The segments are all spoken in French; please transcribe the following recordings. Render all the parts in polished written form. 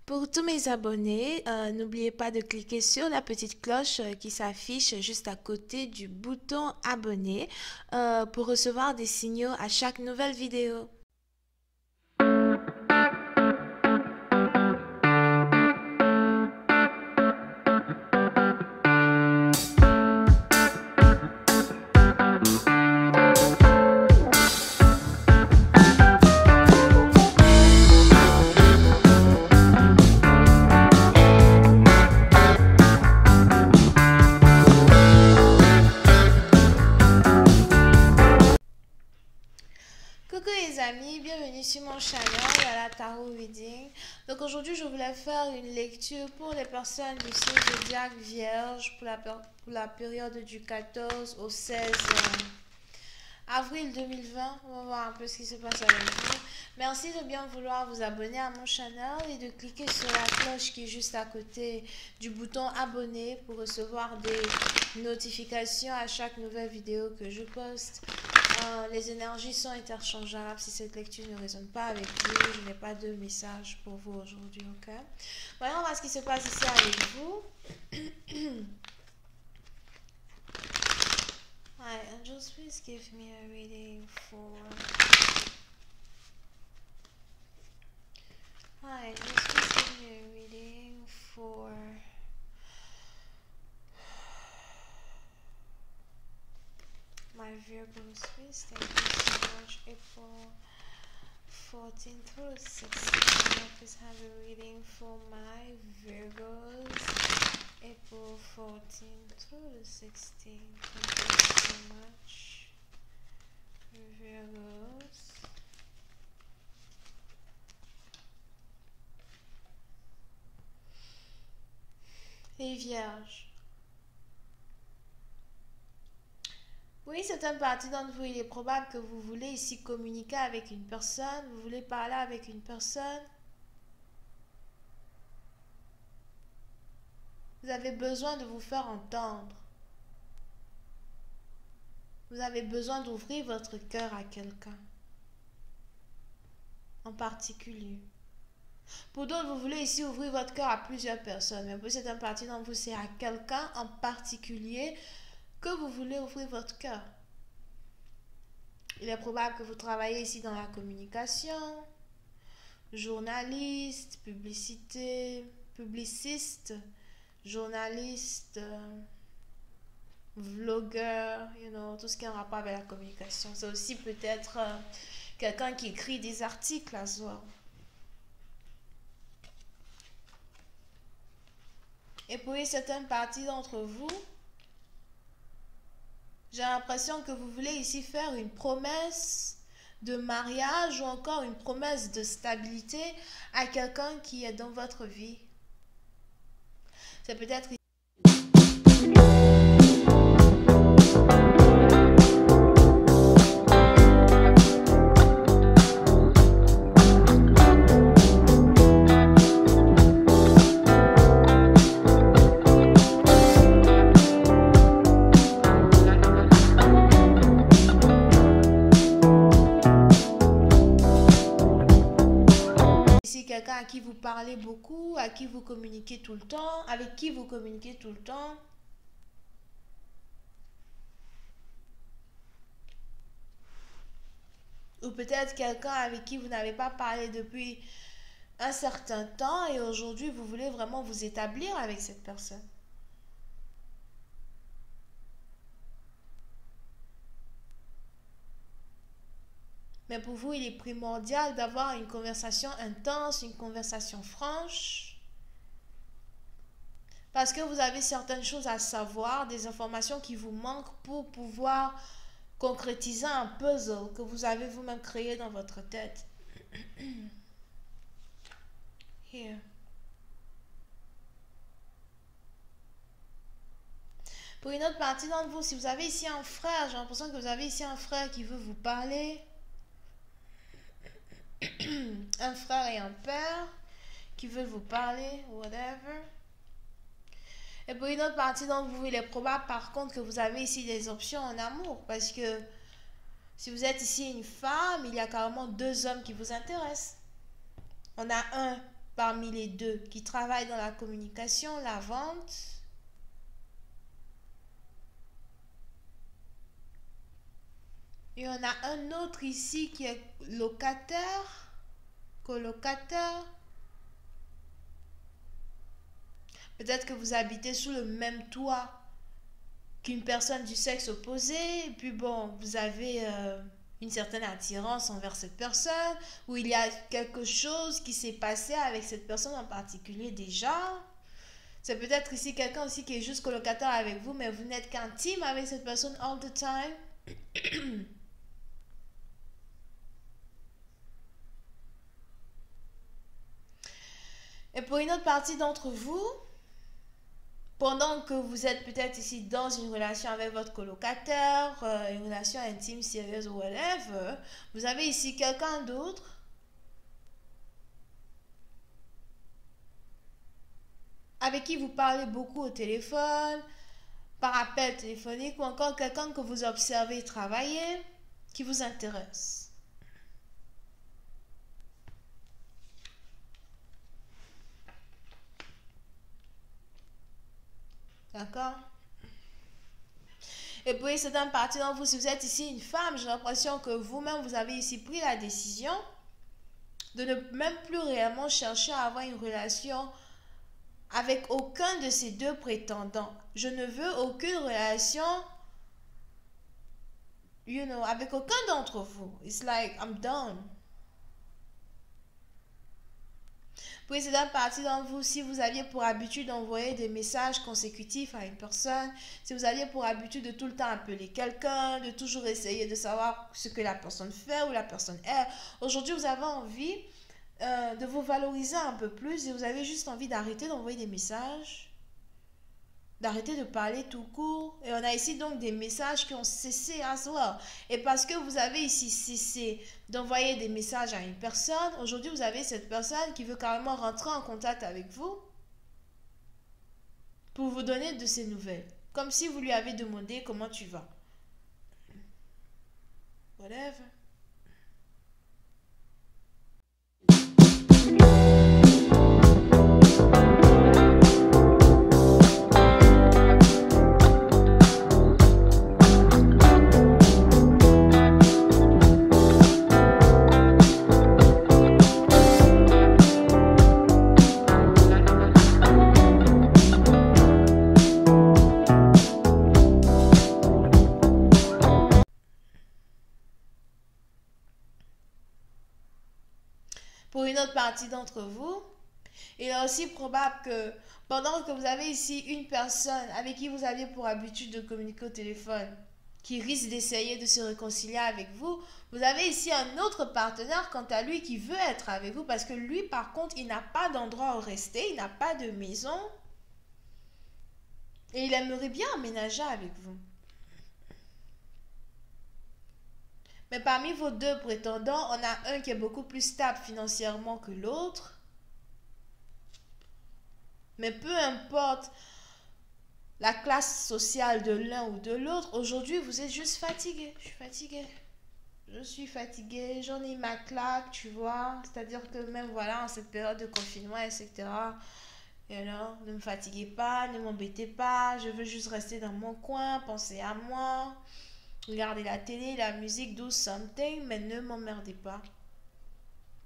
Pour tous mes abonnés, n'oubliez pas de cliquer sur la petite cloche qui s'affiche juste à côté du bouton abonner pour recevoir des signaux à chaque nouvelle vidéo. Coucou les amis, bienvenue sur mon channel à la Tarot Reading. Donc aujourd'hui je voulais faire une lecture pour les personnes du signe zodiaque Vierge pour la période du 14 au 16 avril 2020. On va voir un peu ce qui se passe avec vous. Merci de bien vouloir vous abonner à mon channel et de cliquer sur la cloche qui est juste à côté du bouton abonner pour recevoir des notifications à chaque nouvelle vidéo que je poste. Les énergies sont interchangeables. Si cette lecture ne résonne pas avec vous, je n'ai pas de message pour vous aujourd'hui, ok? Voyons voir ce qui se passe ici avec vous. Hi, angels, please give me a reading for... Hi, angels, please give me a reading for... my Virgos, please. Thank you so much. April 14 through 16. Please have a reading for my Virgos. April 14 through 16. Thank you so much. Virgos. Les Vierges. Oui, c'est une partie d'entre vous. Il est probable que vous voulez ici communiquer avec une personne. Vous voulez parler avec une personne. Vous avez besoin de vous faire entendre. Vous avez besoin d'ouvrir votre cœur à quelqu'un. En particulier. Pour d'autres, vous voulez ici ouvrir votre cœur à plusieurs personnes. Mais pour cette partie d'entre vous, c'est à quelqu'un en particulier que vous voulez ouvrir votre cœur. Il est probable que vous travaillez ici dans la communication, journaliste, publiciste, journaliste, vlogueur, tout ce qui est en rapport avec la communication. C'est aussi peut-être quelqu'un qui écrit des articles à soi. Et pour certaines parties d'entre vous, j'ai l'impression que vous voulez ici faire une promesse de mariage ou encore une promesse de stabilité à quelqu'un qui est dans votre vie. C'est peut-être... quelqu'un à qui vous parlez beaucoup, à qui vous communiquez tout le temps, avec qui vous communiquez tout le temps. Ou peut-être quelqu'un avec qui vous n'avez pas parlé depuis un certain temps et aujourd'hui vous voulez vraiment vous établir avec cette personne. Mais pour vous, il est primordial d'avoir une conversation intense, une conversation franche. Parce que vous avez certaines choses à savoir, des informations qui vous manquent pour pouvoir concrétiser un puzzle que vous avez vous-même créé dans votre tête. Here. Pour une autre partie d'entre vous, si vous avez ici un frère, j'ai l'impression que vous avez ici un frère qui veut vous parler. Un frère et un père qui veulent vous parler, whatever. Et pour une autre partie d'entre vous, il est probable par contre que vous avez ici des options en amour. Parce que si vous êtes ici une femme, il y a carrément deux hommes qui vous intéressent. On a un parmi les deux qui travaille dans la communication, la vente. Et on a un autre ici qui est locataire, colocataire. Peut-être que vous habitez sous le même toit qu'une personne du sexe opposé, et puis bon, vous avez une certaine attirance envers cette personne, ou il y a quelque chose qui s'est passé avec cette personne en particulier déjà. C'est peut-être ici quelqu'un aussi qui est juste colocataire avec vous, mais vous n'êtes qu'intime avec cette personne all the time. Et pour une autre partie d'entre vous, pendant que vous êtes peut-être ici dans une relation avec votre colocataire, une relation intime, sérieuse ou whatever, vous avez ici quelqu'un d'autre avec qui vous parlez beaucoup au téléphone, par appel téléphonique, ou encore quelqu'un que vous observez travailler, qui vous intéresse. D'accord? Et puis, c'est un parti d'entre vous, si vous êtes ici une femme, j'ai l'impression que vous-même, vous avez ici pris la décision de ne même plus réellement chercher à avoir une relation avec aucun de ces deux prétendants. Je ne veux aucune relation, avec aucun d'entre vous. It's like, I'm done. Puis c'est une partie d'entre vous, si vous aviez pour habitude d'envoyer des messages consécutifs à une personne, si vous aviez pour habitude de tout le temps appeler quelqu'un, de toujours essayer de savoir ce que la personne fait ou la personne est, aujourd'hui vous avez envie de vous valoriser un peu plus et vous avez juste envie d'arrêter d'envoyer des messages, d'arrêter de parler tout court. Et on a ici donc des messages qui ont cessé à soi. Et parce que vous avez ici cessé d'envoyer des messages à une personne, aujourd'hui vous avez cette personne qui veut carrément rentrer en contact avec vous pour vous donner de ses nouvelles. Comme si vous lui avez demandé comment tu vas. Whatever. Pour une autre partie d'entre vous, il est aussi probable que pendant que vous avez ici une personne avec qui vous aviez pour habitude de communiquer au téléphone, qui risque d'essayer de se réconcilier avec vous, vous avez ici un autre partenaire quant à lui qui veut être avec vous parce que lui par contre il n'a pas d'endroit où rester, il n'a pas de maison et il aimerait bien emménager avec vous. Mais parmi vos deux prétendants, on a un qui est beaucoup plus stable financièrement que l'autre. Mais peu importe la classe sociale de l'un ou de l'autre, aujourd'hui vous êtes juste fatigué. Je suis fatiguée. Je suis fatiguée, j'en ai ma claque, tu vois. C'est-à-dire que même voilà, en cette période de confinement, etc. Et alors, ne me fatiguez pas, ne m'embêtez pas. Je veux juste rester dans mon coin, penser à moi. Regardez la télé, la musique, do something, mais ne m'emmerdez pas.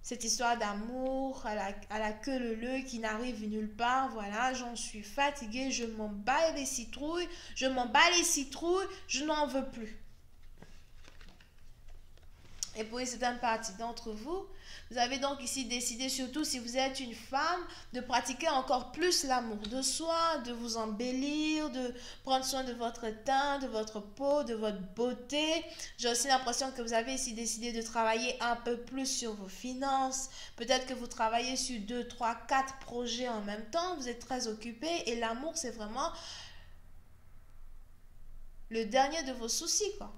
Cette histoire d'amour à la queue leu qui n'arrive nulle part, voilà, j'en suis fatiguée, je m'en bats les citrouilles, je n'en veux plus. Et pour une certaine partie d'entre vous, vous avez donc ici décidé, surtout si vous êtes une femme, de pratiquer encore plus l'amour de soi, de vous embellir, de prendre soin de votre teint, de votre peau, de votre beauté. J'ai aussi l'impression que vous avez ici décidé de travailler un peu plus sur vos finances. Peut-être que vous travaillez sur 2, 3, 4 projets en même temps. Vous êtes très occupé et l'amour, c'est vraiment le dernier de vos soucis, quoi.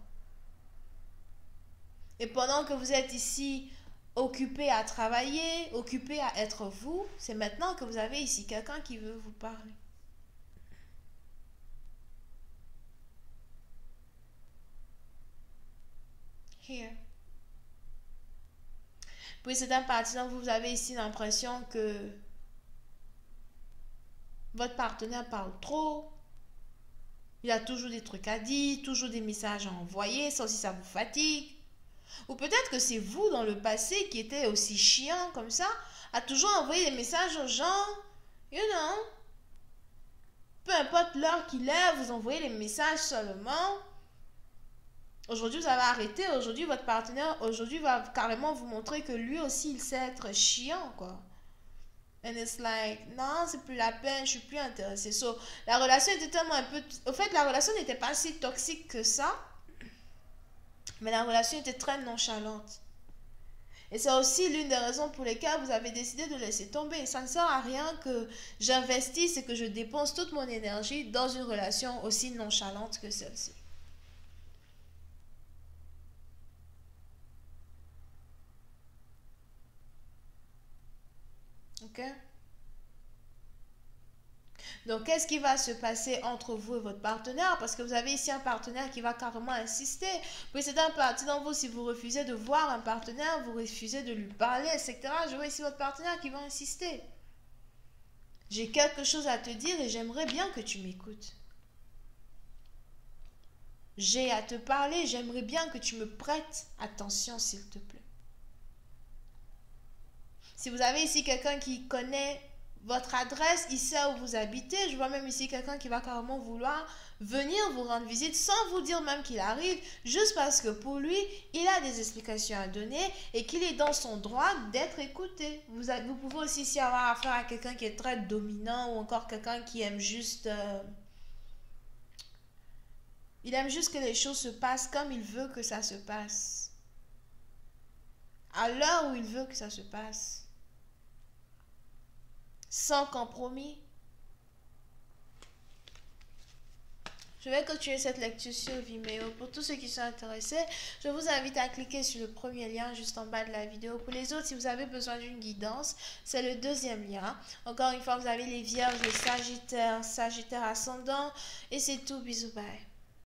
Et pendant que vous êtes ici occupé à travailler, occupé à être vous, c'est maintenant que vous avez ici quelqu'un qui veut vous parler. Here. Puis c'est un partenaire, vous avez ici l'impression que votre partenaire parle trop. Il a toujours des trucs à dire, toujours des messages à envoyer, ça aussi ça vous fatigue. Ou peut-être que c'est vous dans le passé qui était aussi chiant comme ça, à toujours envoyer des messages aux gens, you know. Peu importe l'heure qu'il est, vous envoyez les messages seulement. Aujourd'hui, vous avez arrêté. Aujourd'hui, votre partenaire, aujourd'hui, va carrément vous montrer que lui aussi, il sait être chiant, quoi. And it's like, non, c'est plus la peine, je suis plus intéressée. So, la relation était tellement un peu... Au fait, la relation n'était pas si toxique que ça, mais la relation était très nonchalante. Et c'est aussi l'une des raisons pour lesquelles vous avez décidé de laisser tomber. Ça ne sert à rien que j'investisse et que je dépense toute mon énergie dans une relation aussi nonchalante que celle-ci. Ok? Donc, qu'est-ce qui va se passer entre vous et votre partenaire? Parce que vous avez ici un partenaire qui va carrément insister. Puis c'est un parti dans vous, si vous refusez de voir un partenaire, vous refusez de lui parler, etc. Je vois ici votre partenaire qui va insister. J'ai quelque chose à te dire et j'aimerais bien que tu m'écoutes. J'ai à te parler, j'aimerais bien que tu me prêtes attention, s'il te plaît. Si vous avez ici quelqu'un qui connaît votre adresse, il sait où vous habitez, je vois même ici quelqu'un qui va carrément vouloir venir vous rendre visite sans vous dire même qu'il arrive, juste parce que pour lui, il a des explications à donner et qu'il est dans son droit d'être écouté. Vous pouvez aussi ici avoir affaire à quelqu'un qui est très dominant ou encore quelqu'un qui aime juste... il aime juste que les choses se passent comme il veut que ça se passe. À l'heure où il veut que ça se passe. Sans compromis. Je vais continuer cette lecture sur Vimeo. Pour tous ceux qui sont intéressés, je vous invite à cliquer sur le premier lien juste en bas de la vidéo. Pour les autres, si vous avez besoin d'une guidance, c'est le deuxième lien. Encore une fois, vous avez les vierges, les sagittaires, sagittaire ascendant. Et c'est tout. Bisous, bye.